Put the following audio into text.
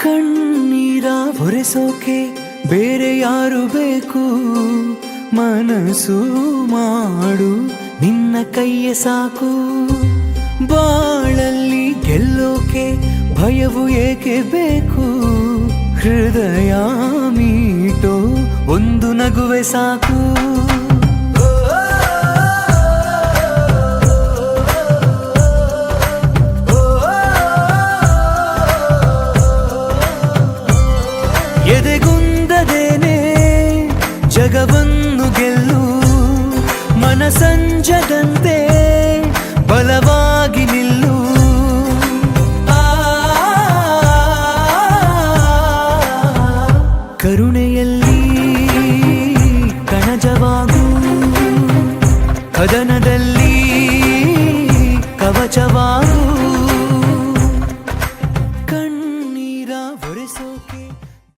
ಕಣ್ಣೀರ ಒರೆಸೋಕೆ ಬೇರೆ ಯಾರು ಬೇಕು, ಮನಸ್ಸು ಮಾಡು ನಿನ್ನ ಕೈಯೇ ಸಾಕು. ಬಾಳಲ್ಲಿ ಗೆಲ್ಲೋಕೆ ಭಯವು ಏಕೆ ಬೇಕು, ಹೃದಯ ಮೀಟೋ ಒಂದು ನಗುವೆ ಸಾಕು. ಎದೆಗುಂದದೇನೆ ಜಗವನ್ನು ಗೆಲ್ಲು, ಮನಸಂಜದಂತೆ ಬಲವಾಗಿ ನಿಲ್ಲು. ಕರುಣೆಯಲ್ಲಿ ಕಣಜವಾಗು, ಕದನದಲ್ಲಿ ಕವಚವಾಗು. ಕಣ್ಣೀರ ಒರೆಸೋಕೆ